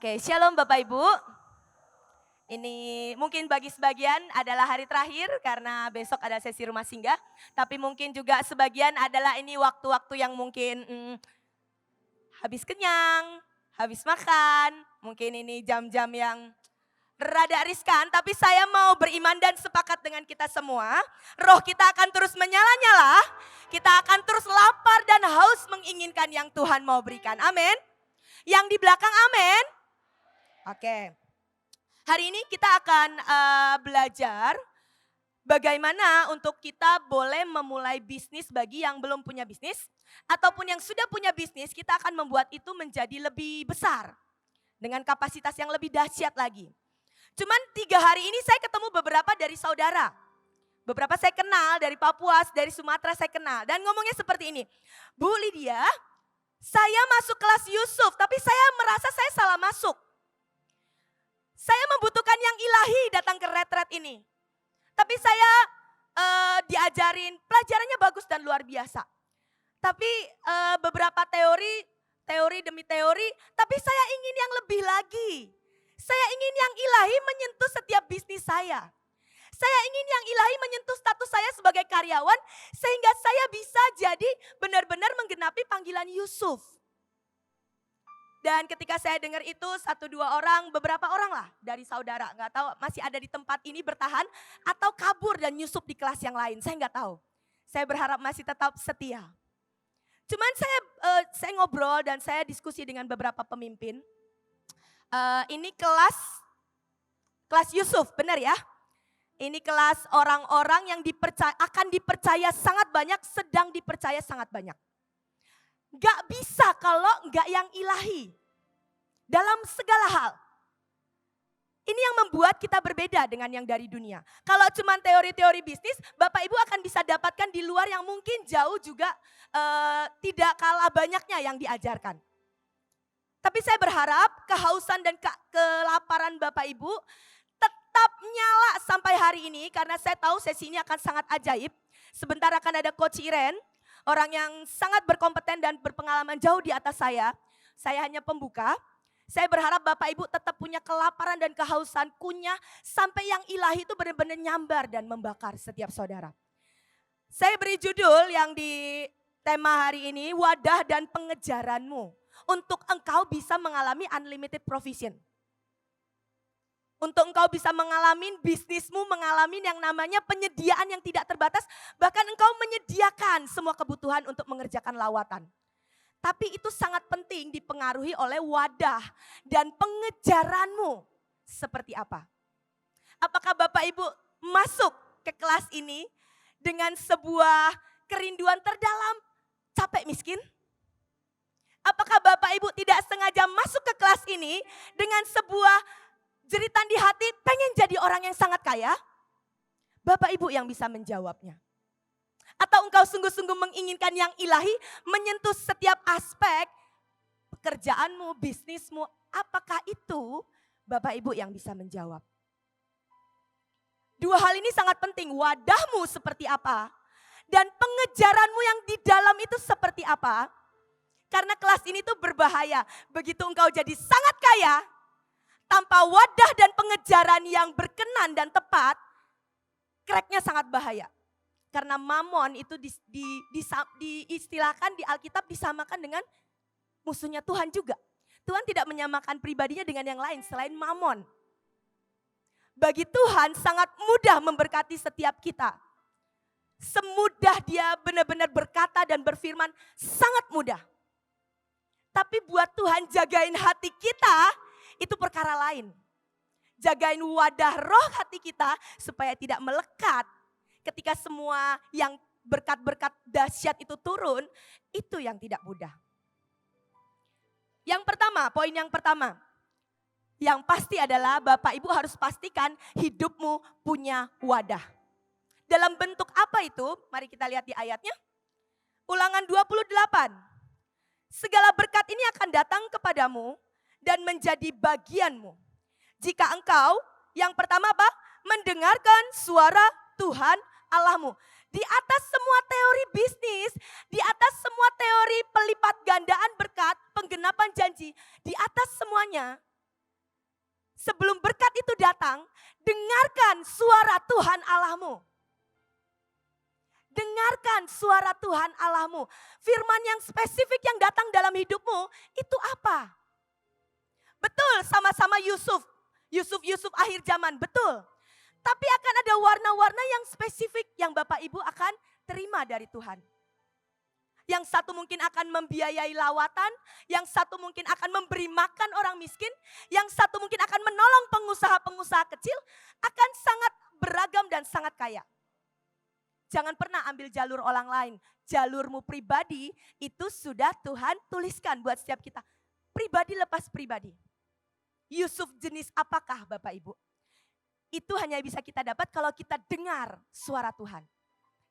Oke, shalom Bapak Ibu. Ini mungkin bagi sebagian adalah hari terakhir karena besok ada sesi rumah singgah. Tapi mungkin juga sebagian adalah ini waktu-waktu yang mungkin habis kenyang, habis makan. Mungkin ini jam-jam yang rada riskan, tapi saya mau beriman dan sepakat dengan kita semua. Roh kita akan terus menyala-nyala, kita akan terus lapar dan haus menginginkan yang Tuhan mau berikan. Amin. Yang di belakang amin. Oke. Hari ini kita akan belajar bagaimana untuk kita boleh memulai bisnis bagi yang belum punya bisnis. Ataupun yang sudah punya bisnis, kita akan membuat itu menjadi lebih besar. Dengan kapasitas yang lebih dahsyat lagi. Cuman 3 hari ini saya ketemu beberapa dari saudara. Beberapa saya kenal dari Papua, dari Sumatera saya kenal. Dan ngomongnya seperti ini, Bu Lydia, saya masuk kelas Yusuf tapi saya merasa saya salah masuk. Saya membutuhkan yang ilahi datang ke retret ini. Tapi saya diajarin, pelajarannya bagus dan luar biasa. Tapi beberapa teori demi teori, tapi saya ingin yang lebih lagi. Saya ingin yang ilahi menyentuh setiap bisnis saya. Saya ingin yang ilahi menyentuh status saya sebagai karyawan sehingga saya bisa jadi benar-benar menggenapi panggilan Yusuf. Dan ketika saya dengar itu 1-2 orang, beberapa orang lah dari saudara, nggak tahu masih ada di tempat ini bertahan atau kabur dan nyusup di kelas yang lain, saya nggak tahu. Saya berharap masih tetap setia. Cuman saya ngobrol dan saya diskusi dengan beberapa pemimpin. Ini kelas Yusuf, benar ya? Ini kelas orang-orang yang akan dipercaya sangat banyak, sedang dipercaya sangat banyak. Gak bisa kalau gak yang ilahi. Dalam segala hal. Ini yang membuat kita berbeda dengan yang dari dunia. Kalau cuma teori-teori bisnis, Bapak Ibu akan bisa dapatkan di luar yang mungkin jauh juga tidak kalah banyaknya yang diajarkan. Tapi saya berharap kehausan dan kelaparan Bapak Ibu tetap nyala sampai hari ini. Karena saya tahu sesi ini akan sangat ajaib. Sebentar akan ada Coach Iren. Orang yang sangat berkompeten dan berpengalaman jauh di atas saya. Saya hanya pembuka. Saya berharap Bapak Ibu tetap punya kelaparan dan kehausan kunyah. Sampai yang ilahi itu benar-benar nyambar dan membakar setiap saudara. Saya beri judul yang di tema hari ini, wadah dan pengejaranmu. Untuk engkau bisa mengalami unlimited provision. Untuk engkau bisa mengalami bisnismu, mengalami yang namanya penyediaan yang tidak terbatas. Bahkan engkau menyediakan semua kebutuhan untuk mengerjakan lawatan. Tapi itu sangat penting dipengaruhi oleh wadah dan pengejaranmu seperti apa. Apakah Bapak Ibu masuk ke kelas ini dengan sebuah kerinduan terdalam capek miskin? Apakah Bapak Ibu tidak sengaja masuk ke kelas ini dengan sebuah jeritan di hati pengen jadi orang yang sangat kaya? Bapak Ibu yang bisa menjawabnya. Atau engkau sungguh-sungguh menginginkan yang ilahi menyentuh setiap aspek pekerjaanmu, bisnismu. Apakah itu Bapak Ibu yang bisa menjawab? 2 hal ini sangat penting. Wadahmu seperti apa? Dan pengejaranmu yang di dalam itu seperti apa? Karena kelas ini tuh berbahaya. Begitu engkau jadi sangat kaya, tanpa wadah dan pengejaran yang berkenan dan tepat, cracknya sangat bahaya. Karena mamon itu diistilahkan di Alkitab disamakan dengan musuhnya Tuhan juga. Tuhan tidak menyamakan pribadinya dengan yang lain selain mamon. Bagi Tuhan sangat mudah memberkati setiap kita. Semudah dia benar-benar berkata dan berfirman, sangat mudah. Tapi buat Tuhan jagain hati kita, itu perkara lain. Jagain wadah roh hati kita supaya tidak melekat. Ketika semua yang berkat-berkat dahsyat itu turun, itu yang tidak mudah. Yang pertama, poin yang pertama. Yang pasti adalah Bapak Ibu harus pastikan hidupmu punya wadah. Dalam bentuk apa itu? Mari kita lihat di ayatnya. Ulangan 28. Segala berkat ini akan datang kepadamu dan menjadi bagianmu. Jika engkau, yang pertama apa? Mendengarkan suara Tuhan Allahmu. Di atas semua teori bisnis, di atas semua teori pelipat gandaan berkat, penggenapan janji, di atas semuanya sebelum berkat itu datang, dengarkan suara Tuhan Allahmu. Dengarkan suara Tuhan Allahmu. Firman yang spesifik yang datang dalam hidupmu itu apa? Betul, sama-sama Yusuf. Yusuf akhir zaman, betul. Tapi akan ada warna-warna yang spesifik yang Bapak Ibu akan terima dari Tuhan. Yang satu mungkin akan membiayai lawatan, yang satu mungkin akan memberi makan orang miskin, yang satu mungkin akan menolong pengusaha-pengusaha kecil, akan sangat beragam dan sangat kaya. Jangan pernah ambil jalur orang lain. Jalurmu pribadi itu sudah Tuhan tuliskan buat setiap kita. Pribadi lepas pribadi. Yusuf jenis apakah Bapak Ibu? Itu hanya bisa kita dapat kalau kita dengar suara Tuhan.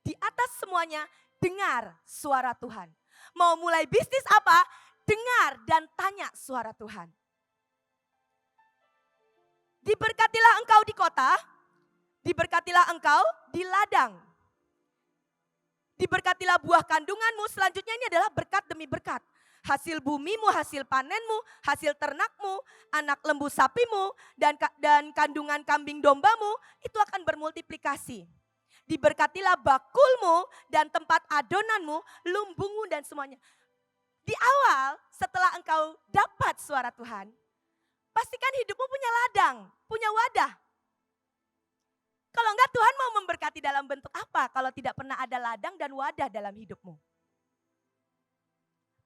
Di atas semuanya dengar suara Tuhan. Mau mulai bisnis apa? Dengar dan tanya suara Tuhan. Diberkatilah engkau di kota, diberkatilah engkau di ladang. Diberkatilah buah kandunganmu, selanjutnya ini adalah berkat demi berkat. Hasil bumimu, hasil panenmu, hasil ternakmu, anak lembu sapimu, dan kandungan kambing dombamu, itu akan bermultiplikasi. Diberkatilah bakulmu dan tempat adonanmu, lumbungmu dan semuanya. Di awal setelah engkau dapat suara Tuhan, pastikan hidupmu punya ladang, punya wadah. Kalau enggak Tuhan mau memberkati dalam bentuk apa kalau tidak pernah ada ladang dan wadah dalam hidupmu?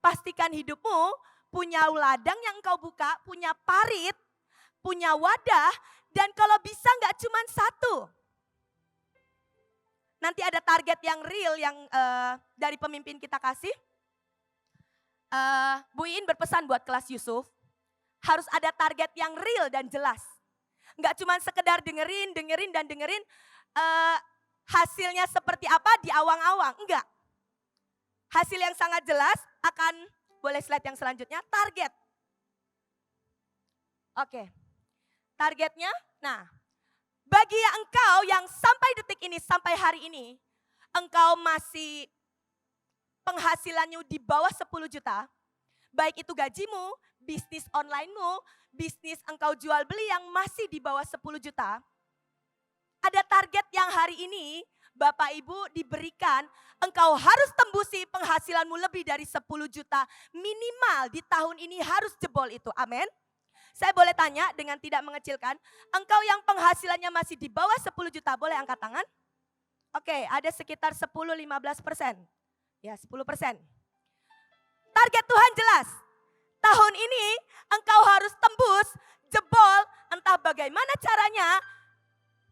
Pastikan hidupmu punya ladang yang engkau buka, punya parit, punya wadah, dan kalau bisa enggak cuma satu. Nanti ada target yang real yang dari pemimpin kita kasih. Bu Iin berpesan buat kelas Yusuf, harus ada target yang real dan jelas. Enggak cuma sekedar dengerin hasilnya seperti apa di awang-awang, enggak. Hasil yang sangat jelas akan, boleh slide yang selanjutnya, target. Oke, targetnya, nah bagi engkau yang sampai detik ini, sampai hari ini, engkau masih penghasilannya di bawah 10 juta, baik itu gajimu, bisnis onlinemu, bisnis engkau jual beli yang masih di bawah 10 juta, ada target yang hari ini Bapak Ibu diberikan, engkau harus tembusi penghasilanmu lebih dari 10 juta minimal di tahun ini harus jebol itu, amin. Saya boleh tanya dengan tidak mengecilkan, engkau yang penghasilannya masih di bawah 10 juta boleh angkat tangan? Oke, ada sekitar 10-15%, ya 10%. Target Tuhan jelas. Tahun ini engkau harus tembus, jebol, entah bagaimana caranya,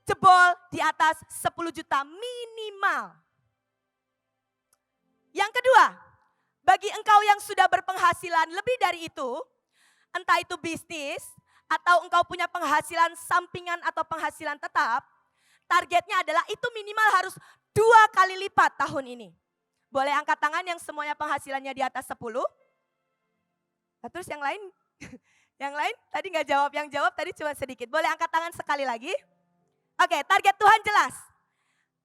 jebol di atas 10 juta minimal. Yang kedua, bagi engkau yang sudah berpenghasilan lebih dari itu, entah itu bisnis atau engkau punya penghasilan sampingan atau penghasilan tetap, targetnya adalah itu minimal harus 2 kali lipat tahun ini. Boleh angkat tangan yang semuanya penghasilannya di atas 10? Nah, terus yang lain? Yang lain tadi nggak jawab, yang jawab tadi cuma sedikit. Boleh angkat tangan sekali lagi? Oke, target Tuhan jelas.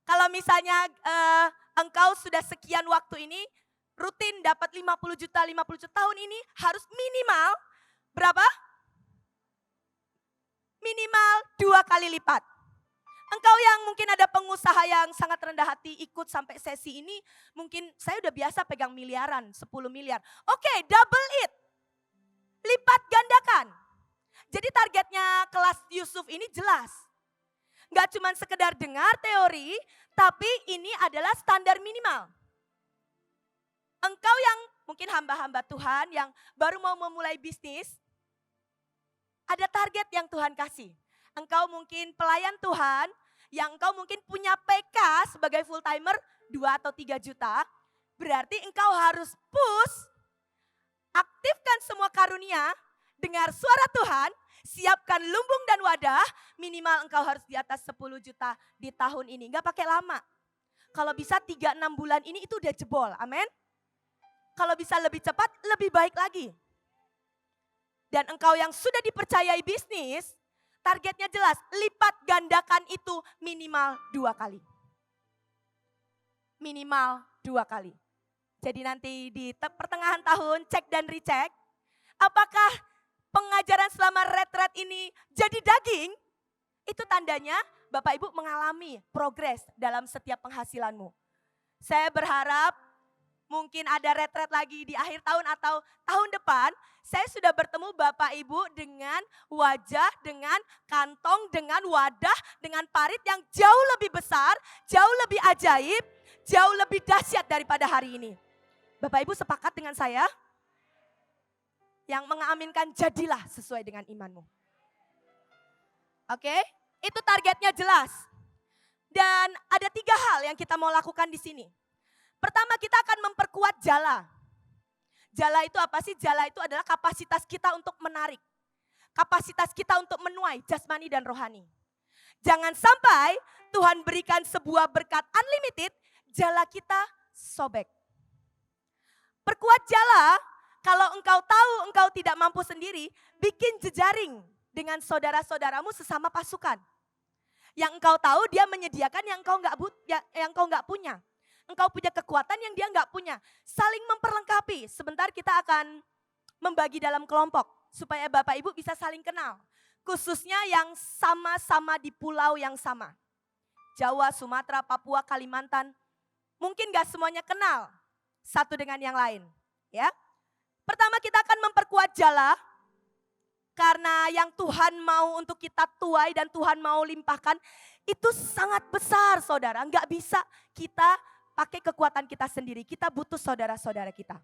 Kalau misalnya engkau sudah sekian waktu ini, rutin dapat 50 juta tahun ini harus minimal berapa? Minimal 2 kali lipat. Engkau yang mungkin ada pengusaha yang sangat rendah hati ikut sampai sesi ini, mungkin saya udah biasa pegang miliaran, 10 miliar. Oke, double it. Lipat gandakan. Jadi targetnya kelas Yusuf ini jelas. Gak cuma sekedar dengar teori, tapi ini adalah standar minimal. Engkau yang mungkin hamba-hamba Tuhan yang baru mau memulai bisnis, ada target yang Tuhan kasih. Engkau mungkin pelayan Tuhan, yang engkau mungkin punya PK sebagai full timer 2 atau 3 juta, berarti engkau harus push, aktifkan semua karunia, dengar suara Tuhan, siapkan lumbung dan wadah, minimal engkau harus di atas 10 juta di tahun ini. Enggak pakai lama. Kalau bisa 3-6 bulan ini itu udah jebol, amin. Kalau bisa lebih cepat, lebih baik lagi. Dan engkau yang sudah dipercayai bisnis, targetnya jelas, lipat gandakan itu minimal 2 kali. Minimal 2 kali. Jadi nanti di pertengahan tahun cek dan recheck, apakah pengajaran selama retret ini jadi daging, itu tandanya Bapak Ibu mengalami progres dalam setiap penghasilanmu. Saya berharap mungkin ada retret lagi di akhir tahun atau tahun depan, saya sudah bertemu Bapak Ibu dengan wajah, dengan kantong, dengan wadah, dengan parit yang jauh lebih besar, jauh lebih ajaib, jauh lebih dahsyat daripada hari ini. Bapak Ibu sepakat dengan saya? Yang mengaminkan jadilah sesuai dengan imanmu. Oke, itu targetnya jelas. Dan ada 3 hal yang kita mau lakukan di sini. Pertama, kita akan memperkuat jala. Jala itu apa sih? Jala itu adalah kapasitas kita untuk menarik. Kapasitas kita untuk menuai jasmani dan rohani. Jangan sampai Tuhan berikan sebuah berkat unlimited, jala kita sobek. Perkuat jala, kalau engkau tahu engkau tidak mampu sendiri, bikin jejaring dengan saudara-saudaramu sesama pasukan. Yang engkau tahu dia menyediakan yang engkau nggak punya. Engkau punya kekuatan yang dia nggak punya. Saling memperlengkapi. Sebentar kita akan membagi dalam kelompok supaya Bapak Ibu bisa saling kenal. Khususnya yang sama-sama di pulau yang sama. Jawa, Sumatera, Papua, Kalimantan. Mungkin gak semuanya kenal satu dengan yang lain. Ya. Pertama kita akan memperkuat jala. Karena yang Tuhan mau untuk kita tuai dan Tuhan mau limpahkan. Itu sangat besar saudara. Gak bisa kita pakai kekuatan kita sendiri. Kita butuh saudara-saudara kita.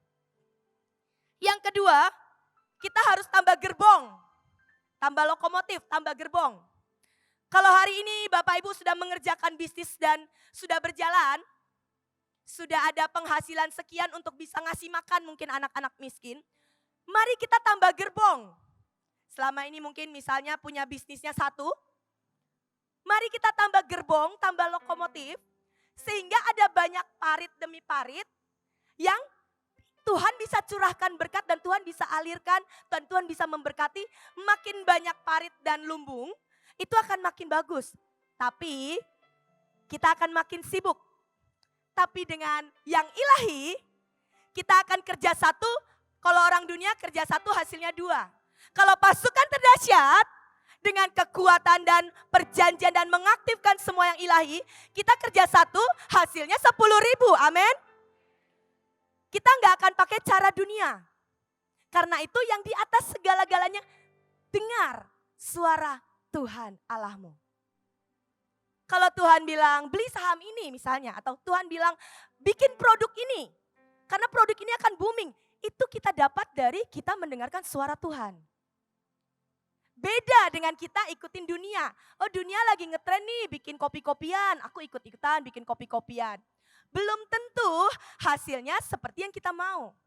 Yang kedua, kita harus tambah gerbong. Tambah lokomotif, tambah gerbong. Kalau hari ini Bapak Ibu sudah mengerjakan bisnis dan sudah berjalan, sudah ada penghasilan sekian untuk bisa ngasih makan mungkin anak-anak miskin, mari kita tambah gerbong. Selama ini mungkin misalnya punya bisnisnya 1, mari kita tambah gerbong, tambah lokomotif, sehingga ada banyak parit demi parit yang Tuhan bisa curahkan berkat dan Tuhan bisa alirkan dan Tuhan bisa memberkati. Makin banyak parit dan lumbung, itu akan makin bagus. Tapi kita akan makin sibuk. Tapi dengan yang ilahi, kita akan kerja 1, kalau orang dunia kerja 1 hasilnya 2. Kalau pasukan terdahsyat, dengan kekuatan dan perjanjian dan mengaktifkan semua yang ilahi, kita kerja 1 hasilnya 10.000, amin. Kita nggak akan pakai cara dunia. Karena itu yang di atas segala-galanya, dengar suara Tuhan Allahmu. Kalau Tuhan bilang beli saham ini misalnya, atau Tuhan bilang bikin produk ini, karena produk ini akan booming, itu kita dapat dari kita mendengarkan suara Tuhan. Beda dengan kita ikutin dunia. Oh dunia lagi ngetren nih bikin kopi-kopian, aku ikut-ikutan bikin kopi-kopian. Belum tentu hasilnya seperti yang kita mau.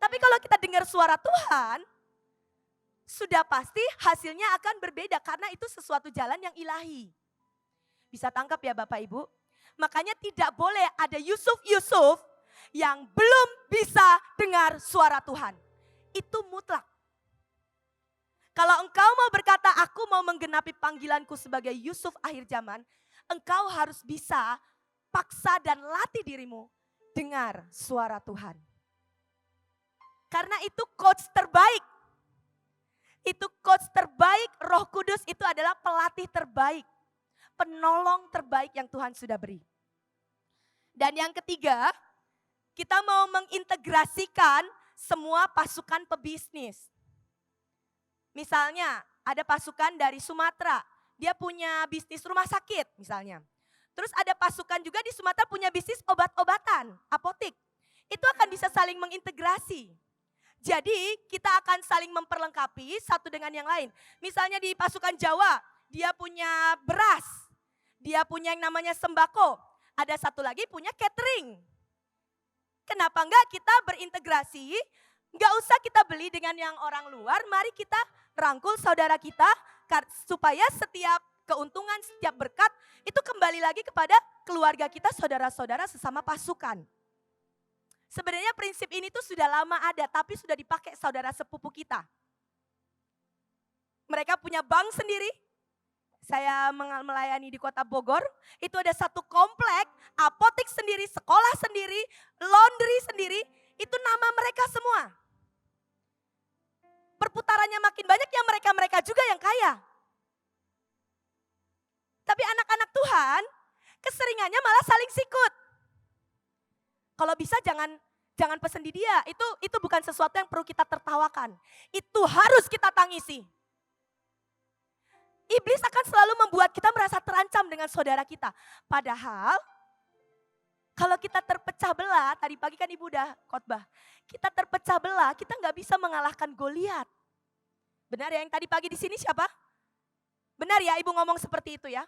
Tapi kalau kita dengar suara Tuhan, sudah pasti hasilnya akan berbeda karena itu sesuatu jalan yang ilahi. Bisa tangkap ya Bapak Ibu? Makanya tidak boleh ada Yusuf yang belum bisa dengar suara Tuhan. Itu mutlak. Kalau engkau mau berkata, aku mau menggenapi panggilanku sebagai Yusuf akhir zaman, engkau harus bisa paksa dan latih dirimu dengar suara Tuhan. Karena itu coach terbaik. Itu coach terbaik, Roh Kudus itu adalah pelatih terbaik. Penolong terbaik yang Tuhan sudah beri. Dan yang ketiga, kita mau mengintegrasikan semua pasukan pebisnis. Misalnya ada pasukan dari Sumatera, dia punya bisnis rumah sakit misalnya. Terus ada pasukan juga di Sumatera punya bisnis obat-obatan, apotik. Itu akan bisa saling mengintegrasi. Jadi kita akan saling memperlengkapi satu dengan yang lain. Misalnya di pasukan Jawa, dia punya beras, dia punya yang namanya sembako. Ada satu lagi punya catering. Kenapa enggak kita berintegrasi, enggak usah kita beli dengan yang orang luar, mari kita rangkul saudara kita supaya setiap keuntungan, setiap berkat itu kembali lagi kepada keluarga kita, saudara-saudara sesama pasukan. Sebenarnya prinsip ini tuh sudah lama ada, tapi sudah dipakai saudara sepupu kita. Mereka punya bank sendiri. Saya melayani di kota Bogor, itu ada satu komplek, apotek sendiri, sekolah sendiri, laundry sendiri, itu nama mereka semua. perputarannya makin banyak ya mereka-mereka juga yang kaya. Tapi anak-anak Tuhan keseringannya malah saling sikut. Kalau bisa jangan pesen di dia, itu bukan sesuatu yang perlu kita tertawakan. Itu harus kita tangisi. Iblis akan selalu membuat kita merasa terancam dengan saudara kita. Padahal kalau kita terpecah belah, tadi pagi kan Ibu udah khotbah. Kita terpecah belah, kita nggak bisa mengalahkan Goliat. Benar ya, yang tadi pagi di sini siapa? Benar ya Ibu ngomong seperti itu ya.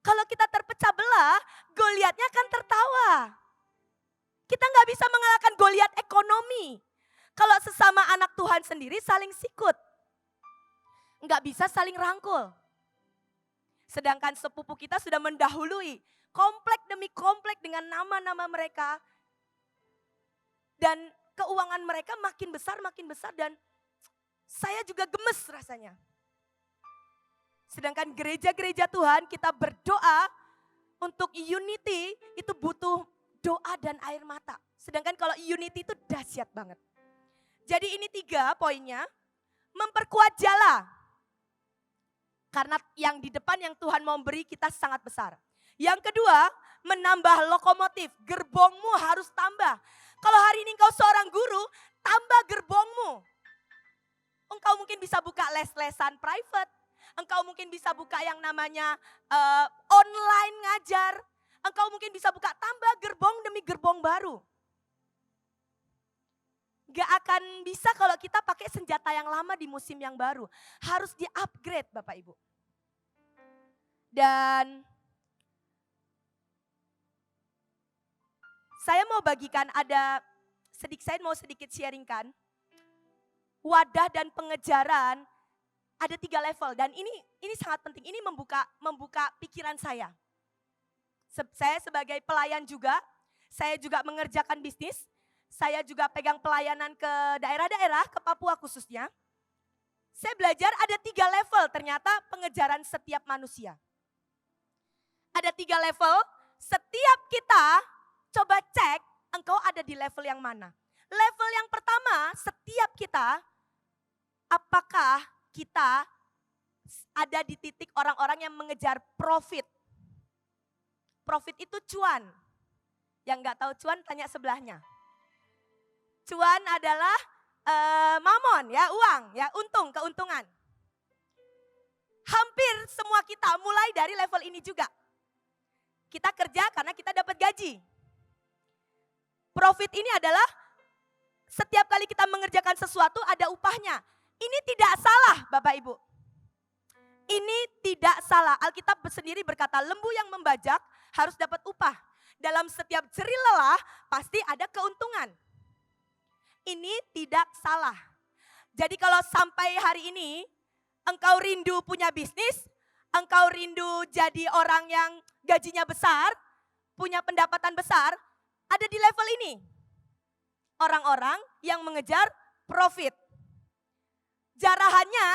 Kalau kita terpecah belah, Goliatnya akan tertawa. Kita nggak bisa mengalahkan Goliat ekonomi. Kalau sesama anak Tuhan sendiri saling sikut. Nggak bisa saling rangkul. Sedangkan sepupu kita sudah mendahului komplek demi komplek dengan nama-nama mereka. Dan keuangan mereka makin besar dan saya juga gemes rasanya. Sedangkan gereja-gereja Tuhan kita berdoa untuk unity itu butuh doa dan air mata. Sedangkan kalau unity itu dahsyat banget. Jadi ini 3 poinnya, memperkuat jala. Karena yang di depan yang Tuhan mau beri kita sangat besar. Yang kedua, menambah lokomotif. Gerbongmu harus tambah. Kalau hari ini engkau seorang guru, tambah gerbongmu. Engkau mungkin bisa buka les-lesan private. Engkau mungkin bisa buka yang namanya online ngajar. Engkau mungkin bisa buka tambah gerbong demi gerbong baru. Gak akan bisa kalau kita pakai senjata yang lama di musim yang baru. Harus di-upgrade Bapak Ibu. Dan saya mau bagikan saya mau sedikit sharingkan. Wadah dan pengejaran ada 3 level dan ini sangat penting. Ini membuka pikiran saya. Saya sebagai pelayan juga, saya juga mengerjakan bisnis. Saya juga pegang pelayanan ke daerah-daerah, ke Papua khususnya. Saya belajar ada 3 level ternyata pengejaran setiap manusia. Ada 3 level, setiap kita coba cek engkau ada di level yang mana. Level yang pertama, setiap kita, apakah kita ada di titik orang-orang yang mengejar profit. Profit itu cuan. Yang gak tahu cuan tanya sebelahnya. Cuan adalah mamon ya, uang ya, keuntungan. Hampir semua kita mulai dari level ini juga. Kita kerja karena kita dapat gaji. Profit ini adalah setiap kali kita mengerjakan sesuatu ada upahnya. Ini tidak salah Bapak Ibu. Ini tidak salah. Alkitab sendiri berkata lembu yang membajak harus dapat upah. Dalam setiap jerih lelah pasti ada keuntungan. Ini tidak salah. Jadi kalau sampai hari ini engkau rindu punya bisnis, engkau rindu jadi orang yang gajinya besar, punya pendapatan besar, ada di level ini. Orang-orang yang mengejar profit. Jarahannya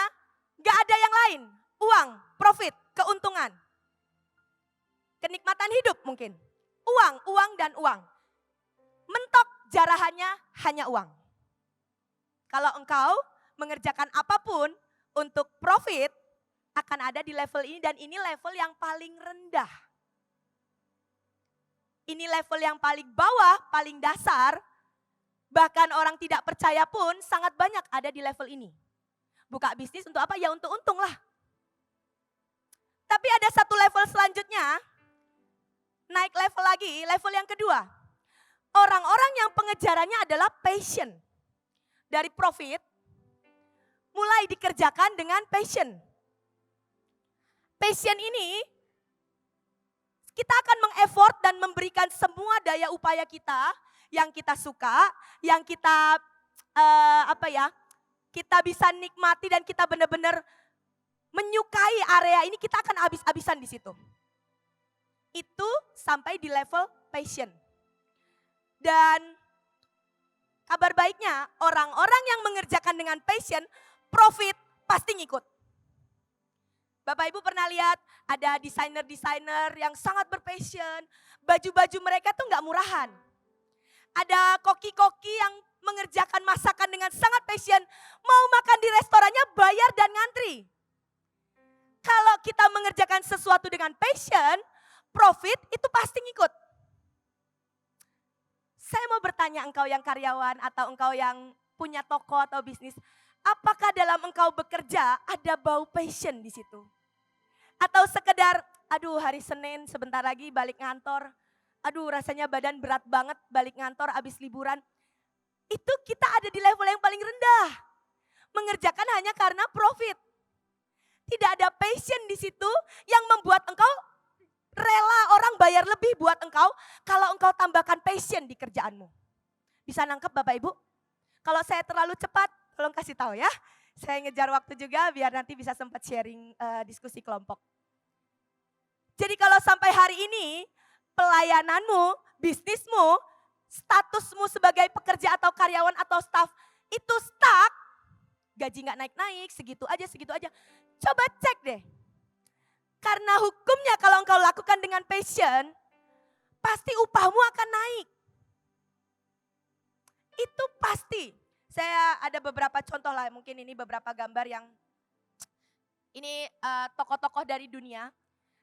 gak ada yang lain. Uang, profit, keuntungan. Kenikmatan hidup mungkin. Uang dan uang. Mentok jarahannya hanya uang. Kalau engkau mengerjakan apapun untuk profit, akan ada di level ini dan ini level yang paling rendah. Ini level yang paling bawah, paling dasar. Bahkan orang tidak percaya pun sangat banyak ada di level ini. Buka bisnis untuk apa? Ya untuk untung lah. Tapi ada satu level selanjutnya, naik level lagi, level yang kedua. Orang-orang yang pengejarannya adalah passion. Dari profit, mulai dikerjakan dengan passion. Passion ini, kita akan mengeffort dan memberikan semua daya upaya kita, yang kita suka, yang kita kita bisa nikmati dan kita benar-benar menyukai area ini, kita akan habis-habisan di situ. Itu sampai di level passion. Dan kabar baiknya, orang-orang yang mengerjakan dengan passion, profit pasti ngikut. Bapak Ibu pernah lihat ada desainer-desainer yang sangat berpassion, baju-baju mereka tuh gak murahan. Ada koki-koki yang mengerjakan masakan dengan sangat passion, mau makan di restorannya bayar dan ngantri. Kalau kita mengerjakan sesuatu dengan passion, profit itu pasti ngikut. Saya mau bertanya engkau yang karyawan atau engkau yang punya toko atau bisnis, apakah dalam engkau bekerja ada bau passion di situ? Atau sekedar, aduh hari Senin sebentar lagi balik ngantor, aduh rasanya badan berat banget balik ngantor abis liburan. Itu kita ada di level yang paling rendah. Mengerjakan hanya karena profit. Tidak ada passion di situ yang membuat engkau rela orang bayar lebih buat engkau kalau engkau tambahkan passion di kerjaanmu. Bisa nangkep Bapak Ibu? Kalau saya terlalu cepat, tolong kasih tahu ya. Saya ngejar waktu juga biar nanti bisa sempat sharing diskusi kelompok. Jadi kalau sampai hari ini pelayananmu, bisnismu, statusmu sebagai pekerja atau karyawan atau staff itu stuck, gaji gak naik-naik, segitu aja. Coba cek deh. Karena hukumnya kalau engkau lakukan dengan passion, pasti upahmu akan naik. Itu pasti. Saya ada beberapa contoh lah, mungkin ini beberapa gambar yang ini tokoh-tokoh dari dunia.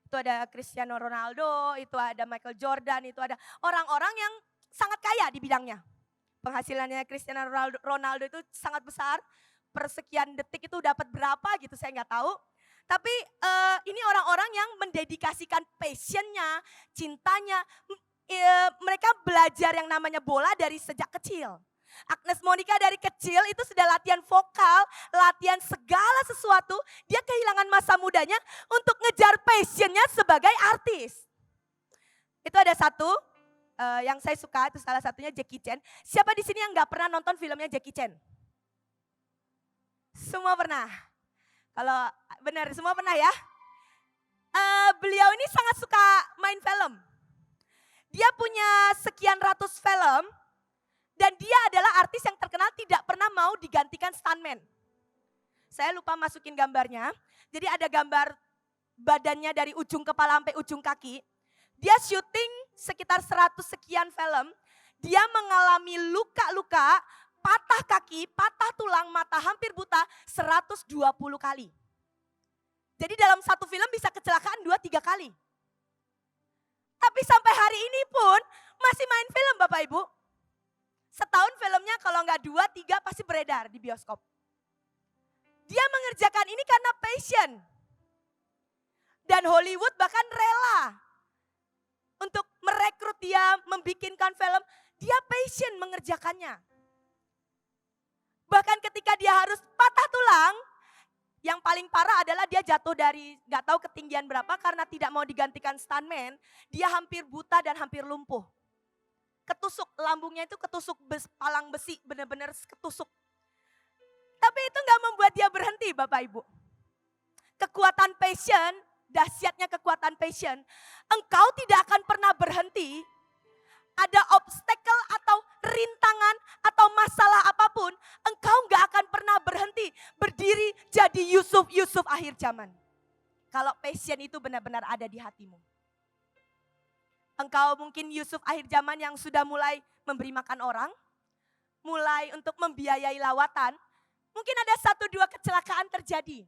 Itu ada Cristiano Ronaldo, itu ada Michael Jordan, itu ada orang-orang yang sangat kaya di bidangnya. Penghasilannya Cristiano Ronaldo itu sangat besar, per sekian detik itu dapat berapa gitu saya nggak tahu. Tapi ini orang-orang yang mendedikasikan passionnya, cintanya. Mereka belajar yang namanya bola dari sejak kecil. Agnes Monica dari kecil itu sudah latihan vokal, latihan segala sesuatu. Dia kehilangan masa mudanya untuk ngejar passionnya sebagai artis. Itu ada satu yang saya suka, itu salah satunya Jackie Chan. Siapa di sini yang nggak pernah nonton filmnya Jackie Chan? Semua pernah. Kalau benar semua pernah ya. Beliau ini sangat suka main film. Dia punya sekian ratus film dan dia adalah artis yang terkenal tidak pernah mau digantikan stuntman. Saya lupa masukin gambarnya. Jadi ada gambar badannya dari ujung kepala sampai ujung kaki. Dia syuting sekitar 100 sekian film. Dia mengalami luka-luka, patah kaki, patah tulang, mata hampir buta 120 kali. Jadi dalam satu film bisa kecelakaan 2-3 kali. Tapi sampai hari ini pun masih main film Bapak Ibu. Setahun filmnya kalau nggak 2-3 pasti beredar di bioskop. Dia mengerjakan ini karena passion. Dan Hollywood bahkan rela untuk merekrut dia, membikinkan film. Dia passion mengerjakannya. Bahkan ketika dia harus patah tulang, yang paling parah adalah dia jatuh dari gak tahu ketinggian berapa karena tidak mau digantikan stuntman. Dia hampir buta dan hampir lumpuh. Ketusuk, lambungnya itu ketusuk palang besi, benar-benar ketusuk. Tapi itu gak membuat dia berhenti Bapak Ibu. Kekuatan passion, dahsyatnya kekuatan passion. Engkau tidak akan pernah berhenti. Ada obstacle atau rintangan atau masalah apapun, engkau gak akan pernah berhenti berdiri jadi Yusuf akhir zaman. Kalau passion itu benar-benar ada di hatimu. Engkau mungkin Yusuf akhir zaman yang sudah mulai memberi makan orang, mulai untuk membiayai lawatan. Mungkin ada 1-2 kecelakaan terjadi.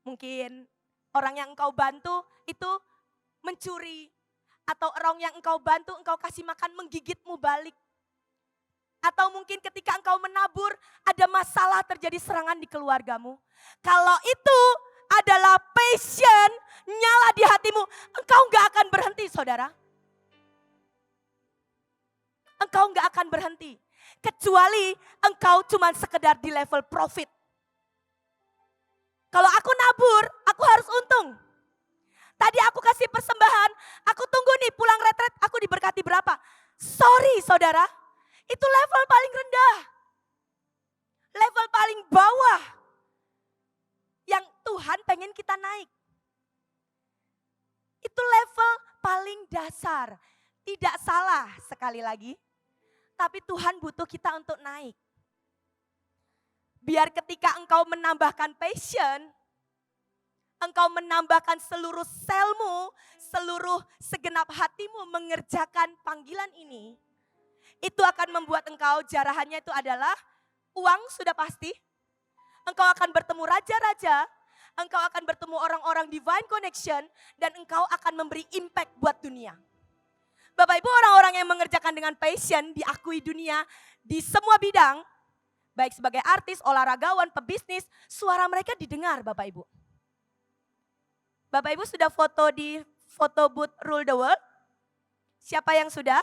Mungkin orang yang engkau bantu itu mencuri. Atau orang yang engkau bantu, engkau kasih makan menggigitmu balik. Atau mungkin ketika engkau menabur, ada masalah terjadi serangan di keluargamu. Kalau itu adalah passion, nyala di hatimu, engkau gak akan berhenti saudara. Engkau gak akan berhenti. Kecuali engkau cuma sekedar di level profit. Kalau aku nabur, aku harus untung. Tadi aku kasih persembahan, aku tunggu nih pulang retret, aku diberkati berapa. Sorry saudara, itu level paling rendah. Level paling bawah. Yang Tuhan pengen kita naik. Itu level paling dasar. Tidak salah sekali lagi. Tapi Tuhan butuh kita untuk naik. Biar ketika engkau menambahkan passion, engkau menambahkan seluruh selmu, seluruh segenap hatimu mengerjakan panggilan ini. Itu akan membuat engkau jarahannya itu adalah uang sudah pasti. Engkau akan bertemu raja-raja, engkau akan bertemu orang-orang divine connection, dan engkau akan memberi impact buat dunia. Bapak Ibu, orang-orang yang mengerjakan dengan passion diakui dunia di semua bidang, baik sebagai artis, olahragawan, pebisnis, suara mereka didengar Bapak Ibu. Bapak Ibu sudah foto di foto booth Rule the World? Siapa yang sudah?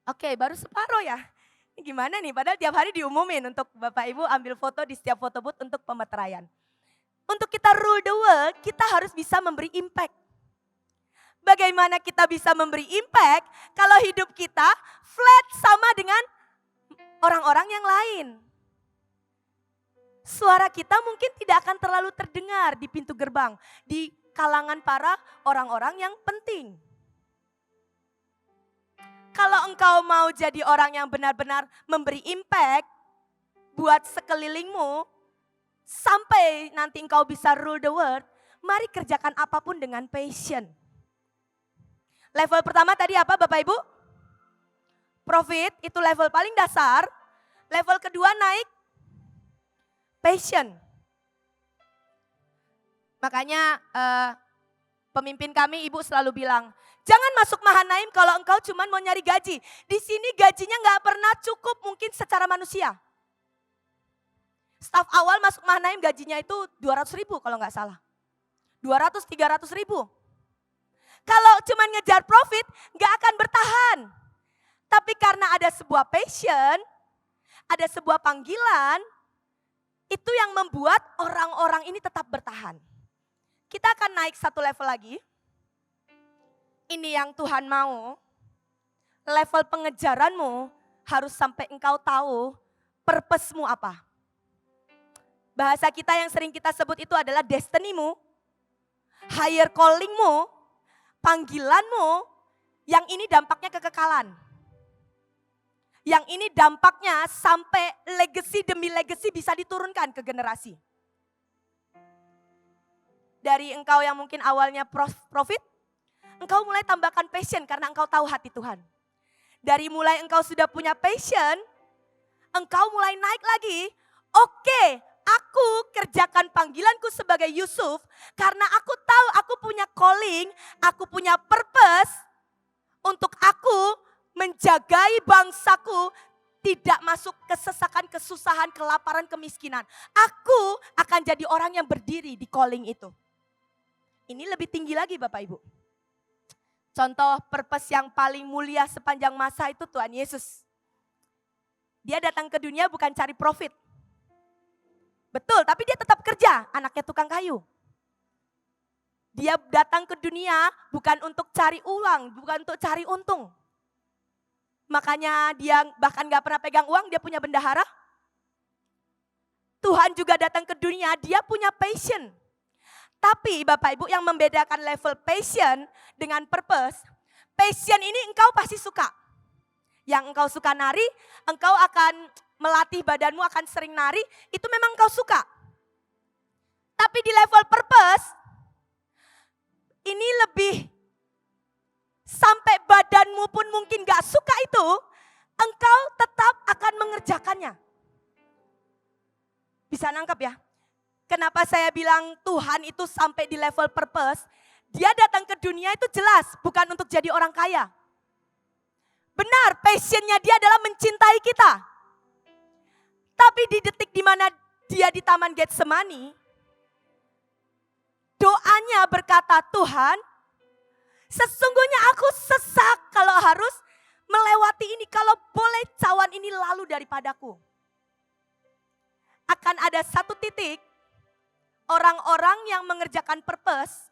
Oke, baru separuh ya. Ini gimana nih, padahal tiap hari diumumin untuk Bapak Ibu ambil foto di setiap foto booth untuk pemeteraian. Untuk kita rule the world, kita harus bisa memberi impact. Bagaimana kita bisa memberi impact kalau hidup kita flat sama dengan orang-orang yang lain? Suara kita mungkin tidak akan terlalu terdengar di pintu gerbang, di kalangan para orang-orang yang penting. Kalau engkau mau jadi orang yang benar-benar memberi impact buat sekelilingmu, sampai nanti engkau bisa rule the world, mari kerjakan apapun dengan passion. Level pertama tadi apa Bapak Ibu? Profit, itu level paling dasar. Level kedua naik passion. Makanya pemimpin kami Ibu selalu bilang, jangan masuk Mahanaim kalau engkau cuma mau nyari gaji. Di sini gajinya gak pernah cukup mungkin secara manusia. Staf awal masuk Mahanaim gajinya itu 200 ribu kalau gak salah. 200-300 ribu. Kalau cuma ngejar profit gak akan bertahan. Tapi karena ada sebuah passion, ada sebuah panggilan, itu yang membuat orang-orang ini tetap bertahan. Kita akan naik satu level lagi. Ini yang Tuhan mau. Level pengejaranmu harus sampai engkau tahu purpose-mu apa. Bahasa kita yang sering kita sebut itu adalah destiny-mu, higher calling-mu, panggilanmu, yang ini dampaknya kekekalan. Yang ini dampaknya sampai legacy demi legacy bisa diturunkan ke generasi. Dari engkau yang mungkin awalnya profit, engkau mulai tambahkan passion karena engkau tahu hati Tuhan. Dari mulai engkau sudah punya passion, engkau mulai naik lagi. Oke, aku kerjakan panggilanku sebagai Yusuf karena aku tahu aku punya calling, aku punya purpose untuk aku menjagai bangsaku tidak masuk kesesakan, kesusahan, kelaparan, kemiskinan. Aku akan jadi orang yang berdiri di calling itu. Ini lebih tinggi lagi Bapak Ibu. Contoh purpose yang paling mulia sepanjang masa itu Tuhan Yesus. Dia datang ke dunia bukan cari profit. Betul, tapi dia tetap kerja, anaknya tukang kayu. Dia datang ke dunia bukan untuk cari uang, bukan untuk cari untung. Makanya dia bahkan gak pernah pegang uang, dia punya bendahara. Tuhan juga datang ke dunia, dia punya passion. Tapi Bapak Ibu yang membedakan level passion dengan purpose, passion ini engkau pasti suka. Yang engkau suka nari, engkau akan melatih badanmu akan sering nari, itu memang engkau suka. Tapi di level purpose, ini lebih sampai badanmu pun mungkin gak suka itu, engkau tetap akan mengerjakannya. Bisa nangkap ya? Kenapa saya bilang Tuhan itu sampai di level purpose, dia datang ke dunia itu jelas bukan untuk jadi orang kaya. Benar, passionnya dia adalah mencintai kita. Tapi di detik dimana dia di Taman Getsemani, doanya berkata, Tuhan, sesungguhnya aku sesak kalau harus melewati ini. Kalau boleh cawan ini lalu daripadaku. Akan ada satu titik, orang-orang yang mengerjakan purpose,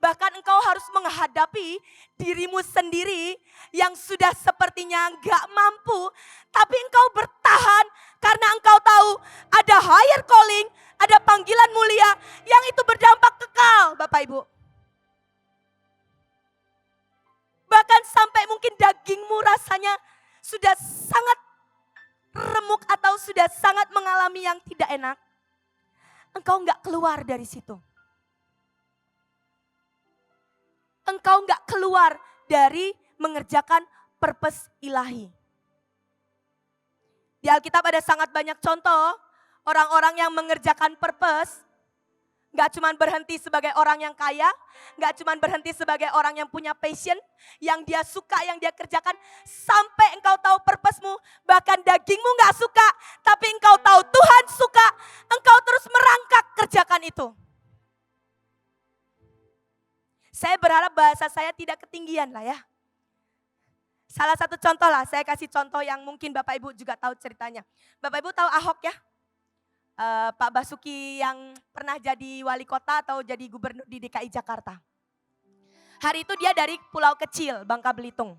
bahkan engkau harus menghadapi dirimu sendiri yang sudah sepertinya gak mampu. Tapi engkau bertahan karena engkau tahu ada higher calling, ada panggilan mulia yang itu berdampak kekal Bapak Ibu. Bahkan sampai mungkin dagingmu rasanya sudah sangat remuk atau sudah sangat mengalami yang tidak enak. Engkau gak keluar dari situ. Engkau gak keluar dari mengerjakan purpose ilahi. Di Alkitab ada sangat banyak contoh orang-orang yang mengerjakan purpose. Gak cuma berhenti sebagai orang yang kaya, gak cuma berhenti sebagai orang yang punya passion, yang dia suka, yang dia kerjakan. Sampai engkau tahu purpose-mu, bahkan dagingmu gak suka, tapi engkau tahu Tuhan suka, engkau terus merangkak kerjakan itu. Saya berharap bahasa saya tidak ketinggian lah ya. Salah satu contoh lah, saya kasih contoh yang mungkin Bapak Ibu juga tahu ceritanya. Bapak Ibu tahu Ahok ya? Pak Basuki yang pernah jadi wali kota atau jadi gubernur di DKI Jakarta. Hari itu dia dari pulau kecil, Bangka Belitung.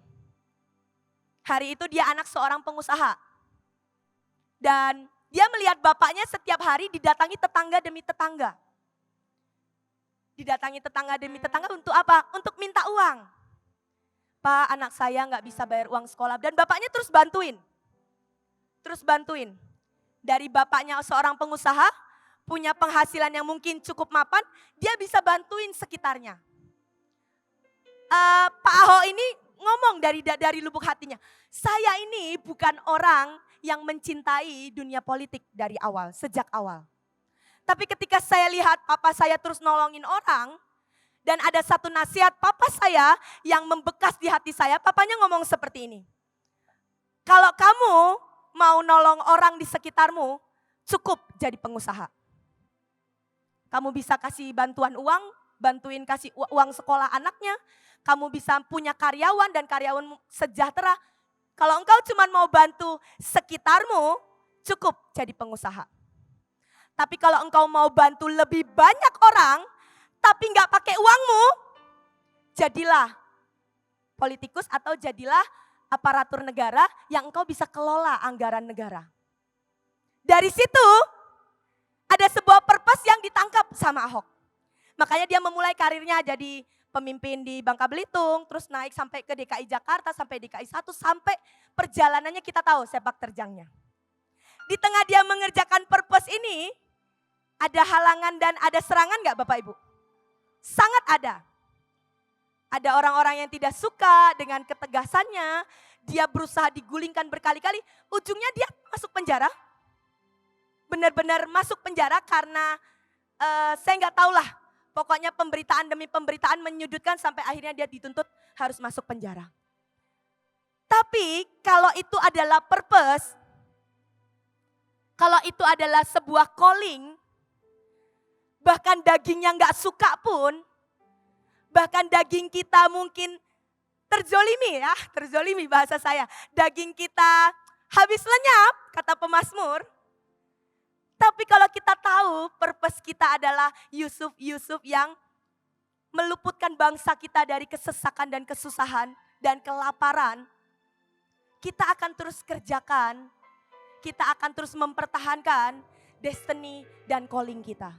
Hari itu dia anak seorang pengusaha. Dan dia melihat bapaknya setiap hari didatangi tetangga demi tetangga. Didatangi tetangga demi tetangga untuk apa? Untuk minta uang. Pak, anak saya nggak bisa bayar uang sekolah. Dan bapaknya terus bantuin. Terus bantuin. Dari bapaknya seorang pengusaha, punya penghasilan yang mungkin cukup mapan, dia bisa bantuin sekitarnya. Pak Ahok ini ngomong dari lubuk hatinya, saya ini bukan orang yang mencintai dunia politik dari awal, sejak awal. Tapi ketika saya lihat papa saya terus nolongin orang, dan ada satu nasihat papa saya yang membekas di hati saya, papanya ngomong seperti ini. Kalau kamu mau nolong orang di sekitarmu, cukup jadi pengusaha. Kamu bisa kasih bantuan uang, bantuin kasih uang sekolah anaknya, kamu bisa punya karyawan dan karyawan sejahtera. Kalau engkau cuma mau bantu sekitarmu, cukup jadi pengusaha. Tapi kalau engkau mau bantu lebih banyak orang, tapi nggak pakai uangmu, jadilah politikus atau jadilah aparatur negara yang engkau bisa kelola anggaran negara. Dari situ ada sebuah purpose yang ditangkap sama Ahok. Makanya dia memulai karirnya jadi pemimpin di Bangka Belitung, terus naik sampai ke DKI Jakarta, sampai DKI 1, sampai perjalanannya kita tahu sepak terjangnya. Di tengah dia mengerjakan purpose ini, ada halangan dan ada serangan gak Bapak Ibu? Sangat ada. Ada orang-orang yang tidak suka dengan ketegasannya, dia berusaha digulingkan berkali-kali, ujungnya dia masuk penjara. Benar-benar masuk penjara karena saya nggak tahu lah, pokoknya pemberitaan demi pemberitaan menyudutkan sampai akhirnya dia dituntut harus masuk penjara. Tapi kalau itu adalah purpose, kalau itu adalah sebuah calling, bahkan dagingnya nggak suka pun, bahkan daging kita mungkin terzolimi bahasa saya. Daging kita habis lenyap, kata pemazmur. Tapi kalau kita tahu purpose kita adalah Yusuf yang meluputkan bangsa kita dari kesesakan dan kesusahan dan kelaparan, kita akan terus kerjakan, kita akan terus mempertahankan destiny dan calling kita.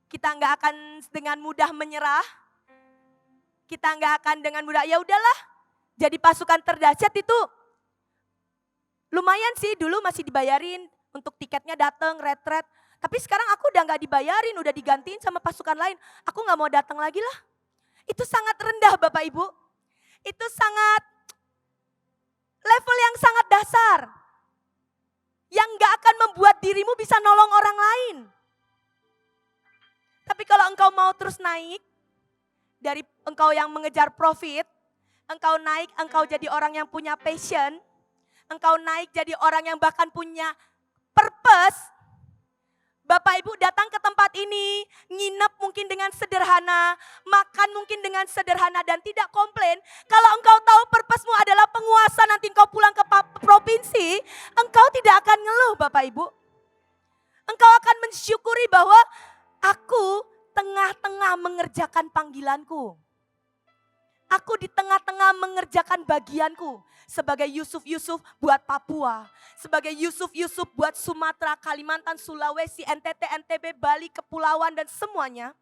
Kita nggak akan dengan mudah menyerah. Kita nggak akan dengan mudah, ya udahlah. Jadi pasukan terdahsyat itu lumayan sih, dulu masih dibayarin untuk tiketnya datang, retret. Tapi sekarang aku udah nggak dibayarin, udah digantiin sama pasukan lain. Aku nggak mau datang lagi lah. Itu sangat rendah Bapak Ibu. Itu sangat level yang sangat dasar. Yang nggak akan membuat dirimu bisa nolong orang lain. Tapi kalau engkau mau terus naik, dari engkau yang mengejar profit, engkau naik, engkau jadi orang yang punya passion, engkau naik jadi orang yang bahkan punya purpose. Bapak Ibu datang ke tempat ini, nginep mungkin dengan sederhana, makan mungkin dengan sederhana dan tidak komplain. Kalau engkau tahu purpose-mu adalah penguasa, nanti engkau pulang ke provinsi, engkau tidak akan ngeluh Bapak Ibu. Engkau akan mensyukuri bahwa aku tengah-tengah mengerjakan panggilanku. Aku di tengah-tengah mengerjakan bagianku. Sebagai Yusuf buat Papua. Sebagai Yusuf buat Sumatera, Kalimantan, Sulawesi, NTT, NTB, Bali, Kepulauan dan semuanya.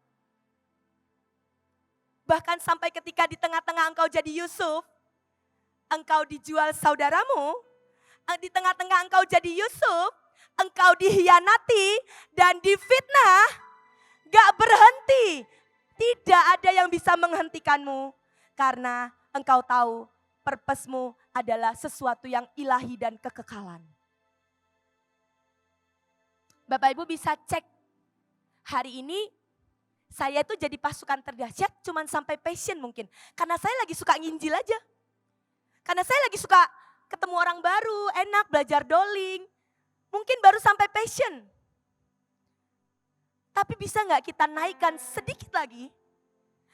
Bahkan sampai ketika di tengah-tengah engkau jadi Yusuf, engkau dijual saudaramu. Di tengah-tengah engkau jadi Yusuf, engkau dihianati dan difitnah. Gak berhenti. Tidak ada yang bisa menghentikanmu. Karena engkau tahu purpose-mu adalah sesuatu yang ilahi dan kekekalan. Bapak Ibu bisa cek hari ini saya itu jadi pasukan terdahsyat cuman sampai passion mungkin. Karena saya lagi suka nginjil aja. Karena saya lagi suka ketemu orang baru, enak belajar doling. Mungkin baru sampai passion. Tapi bisa gak kita naikkan sedikit lagi?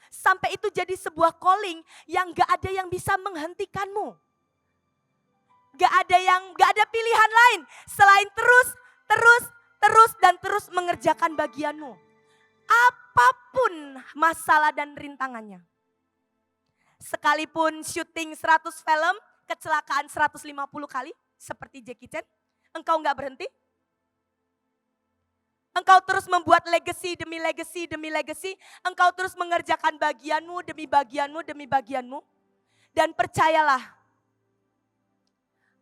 Sampai itu jadi sebuah calling yang gak ada yang bisa menghentikanmu. Gak ada pilihan lain selain terus mengerjakan bagianmu. Apapun masalah dan rintangannya. Sekalipun syuting 100 film, kecelakaan 150 kali seperti Jackie Chan, engkau gak berhenti. Engkau terus membuat legacy demi legacy demi legacy. Engkau terus mengerjakan bagianmu demi bagianmu demi bagianmu. Dan percayalah,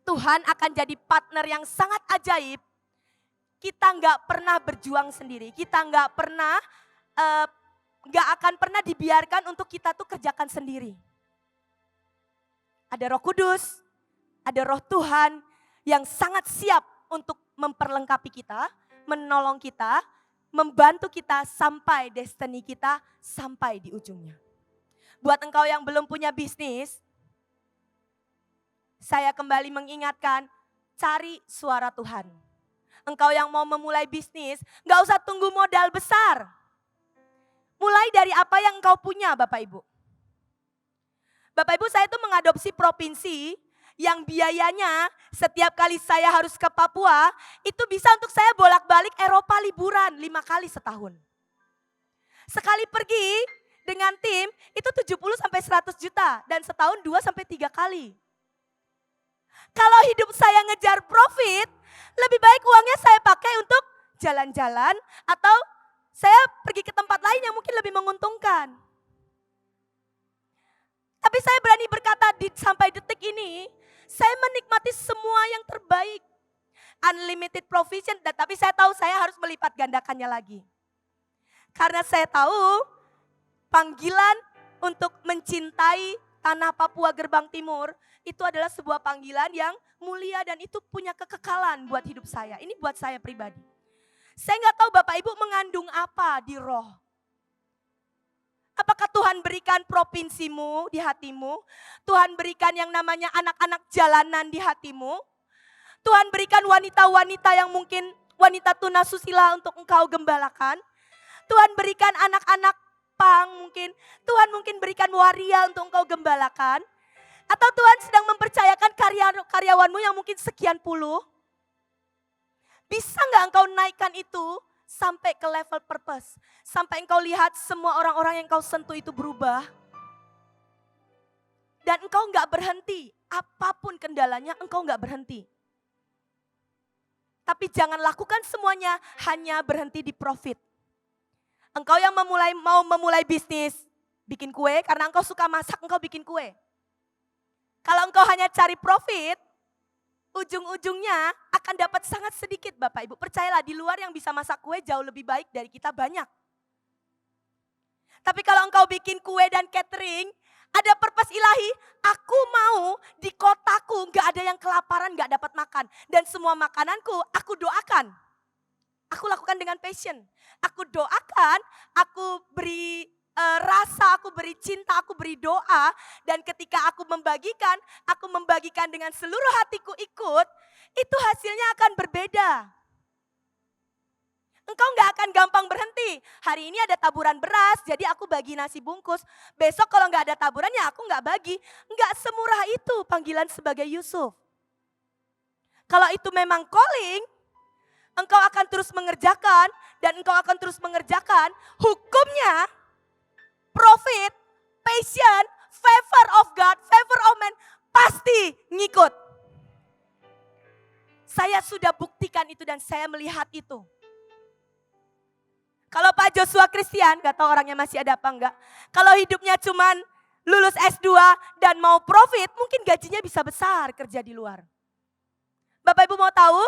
Tuhan akan jadi partner yang sangat ajaib. Kita nggak pernah berjuang sendiri. Kita nggak akan pernah dibiarkan untuk kita tuh kerjakan sendiri. Ada Roh Kudus, ada Roh Tuhan yang sangat siap untuk memperlengkapi kita, menolong kita, membantu kita sampai destiny kita sampai di ujungnya. Buat engkau yang belum punya bisnis, saya kembali mengingatkan, cari suara Tuhan. Engkau yang mau memulai bisnis, gak usah tunggu modal besar. Mulai dari apa yang engkau punya Bapak Ibu. Bapak Ibu, saya itu mengadopsi provinsi yang biayanya setiap kali saya harus ke Papua, itu bisa untuk saya bolak-balik Eropa liburan 5 kali setahun. Sekali pergi dengan tim itu 70 sampai 100 juta dan setahun 2 sampai 3 kali. Kalau hidup saya ngejar profit, lebih baik uangnya saya pakai untuk jalan-jalan atau saya pergi ke tempat lain yang mungkin lebih menguntungkan. Tapi saya berani berkata sampai detik ini, saya menikmati semua yang terbaik. Unlimited provision, tapi saya tahu saya harus melipat gandakannya lagi. Karena saya tahu panggilan untuk mencintai tanah Papua Gerbang Timur, itu adalah sebuah panggilan yang mulia dan itu punya kekekalan buat hidup saya. Ini buat saya pribadi. Saya nggak tahu Bapak Ibu mengandung apa di roh. Apakah Tuhan berikan provinsimu di hatimu? Tuhan berikan yang namanya anak-anak jalanan di hatimu? Tuhan berikan wanita-wanita yang mungkin wanita tunasusila untuk engkau gembalakan? Tuhan berikan anak-anak pang mungkin? Tuhan mungkin berikan waria untuk engkau gembalakan? Atau Tuhan sedang mempercayakan karyawanmu yang mungkin sekian puluh? Bisa nggak engkau naikkan itu sampai ke level purpose? Sampai engkau lihat semua orang-orang yang engkau sentuh itu berubah. Dan engkau nggak berhenti, apapun kendalanya engkau nggak berhenti. Tapi jangan lakukan semuanya hanya berhenti di profit. Engkau yang mau memulai bisnis, bikin kue, karena engkau suka masak, engkau bikin kue. Kalau engkau hanya cari profit, ujung-ujungnya akan dapat sangat sedikit Bapak Ibu. Percayalah di luar yang bisa masak kue jauh lebih baik dari kita banyak. Tapi kalau engkau bikin kue dan catering, ada purpose ilahi, aku mau di kotaku gak ada yang kelaparan, gak dapat makan. Dan semua makananku aku doakan. Aku lakukan dengan passion. Aku doakan, aku beri rasa, aku beri cinta, aku beri doa. Dan ketika aku membagikan dengan seluruh hatiku ikut, itu hasilnya akan berbeda. Engkau gak akan gampang berhenti. Hari ini ada taburan beras, jadi aku bagi nasi bungkus. Besok kalau gak ada taburan ya aku gak bagi. Gak semurah itu panggilan sebagai Yusuf. Kalau itu memang calling, engkau akan terus mengerjakan dan engkau akan terus mengerjakan. Hukumnya, profit, passion, favor of God, favor of man pasti ngikut. Saya sudah buktikan itu dan saya melihat itu. Kalau Pak Joshua Christian, gak tahu orangnya masih ada apa enggak. Kalau hidupnya cuman lulus S2 dan mau profit, mungkin gajinya bisa besar kerja di luar. Bapak Ibu mau tahu?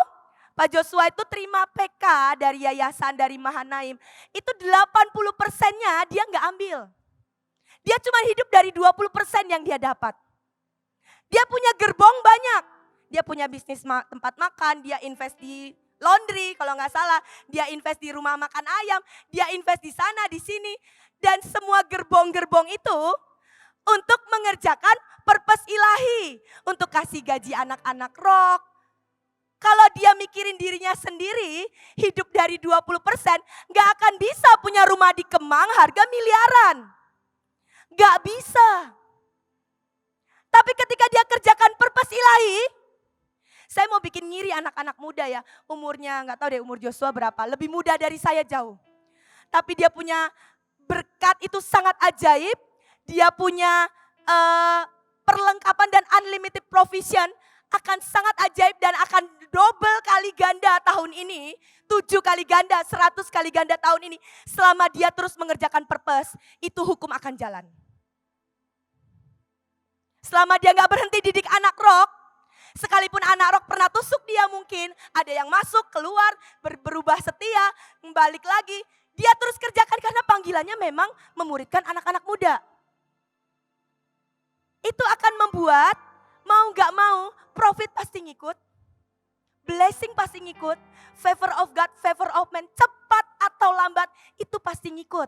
Pak Joshua itu terima PK dari yayasan, dari Mahanaim. Itu 80%-nya dia gak ambil. Dia cuma hidup dari 20% yang dia dapat. Dia punya gerbong banyak. Dia punya bisnis tempat makan, dia invest di laundry kalau nggak salah. Dia invest di rumah makan ayam, dia invest di sana, di sini. Dan semua gerbong-gerbong itu untuk mengerjakan purpose ilahi. Untuk kasih gaji anak-anak rock. Kalau dia mikirin dirinya sendiri, hidup dari 20%, gak akan bisa punya rumah di Kemang harga miliaran. Gak bisa. Tapi ketika dia kerjakan purpose ilahi, saya mau bikin ngiri anak-anak muda ya. Umurnya gak tahu deh umur Joshua berapa, lebih muda dari saya jauh. Tapi dia punya berkat itu sangat ajaib, dia punya perlengkapan dan unlimited provision, akan sangat ajaib dan akan double kali ganda tahun ini, 7 kali ganda, 100 kali ganda tahun ini. Selama dia terus mengerjakan purpose, itu hukum akan jalan. Selama dia gak berhenti didik anak rock, sekalipun anak rock pernah tusuk dia mungkin, ada yang masuk, keluar, berubah setia, balik lagi. Dia terus kerjakan karena panggilannya memang memuridkan anak-anak muda. Itu akan membuat mau gak mau, profit pasti ngikut, blessing pasti ngikut, favor of God, favor of man, cepat atau lambat itu pasti ngikut.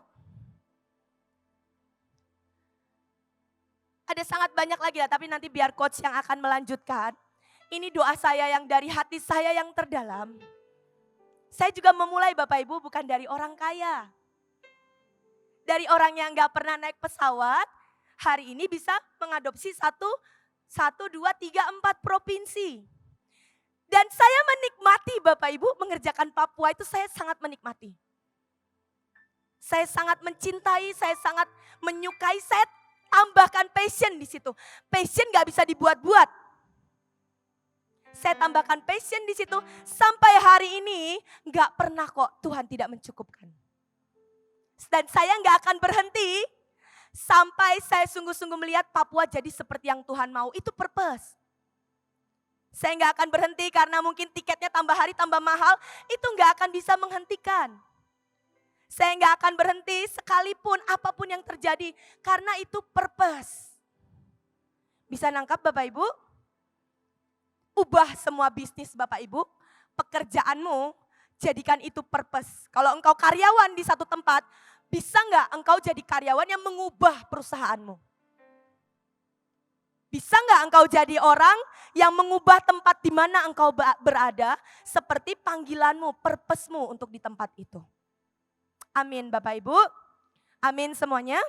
Ada sangat banyak lagi lah, tapi nanti biar coach yang akan melanjutkan. Ini doa saya yang dari hati saya yang terdalam. Saya juga memulai Bapak Ibu bukan dari orang kaya. Dari orang yang gak pernah naik pesawat, hari ini bisa mengadopsi 1, 2, 3, 4 provinsi. Dan saya menikmati Bapak Ibu mengerjakan Papua itu saya sangat menikmati. Saya sangat mencintai, saya sangat menyukai, saya tambahkan passion di situ. Passion gak bisa dibuat-buat. Saya tambahkan passion di situ sampai hari ini gak pernah kok Tuhan tidak mencukupkan. Dan saya gak akan berhenti sampai saya sungguh-sungguh melihat Papua jadi seperti yang Tuhan mau. Itu purpose. Saya gak akan berhenti karena mungkin tiketnya tambah hari tambah mahal. Itu gak akan bisa menghentikan. Saya gak akan berhenti sekalipun apapun yang terjadi. Karena itu purpose. Bisa nangkap Bapak Ibu? Ubah semua bisnis Bapak Ibu. Pekerjaanmu jadikan itu purpose. Kalau engkau karyawan di satu tempat, bisa nggak engkau jadi karyawan yang mengubah perusahaanmu? Bisa nggak engkau jadi orang yang mengubah tempat di mana engkau berada seperti panggilanmu, purpose-mu untuk di tempat itu? Amin Bapak Ibu. Amin semuanya.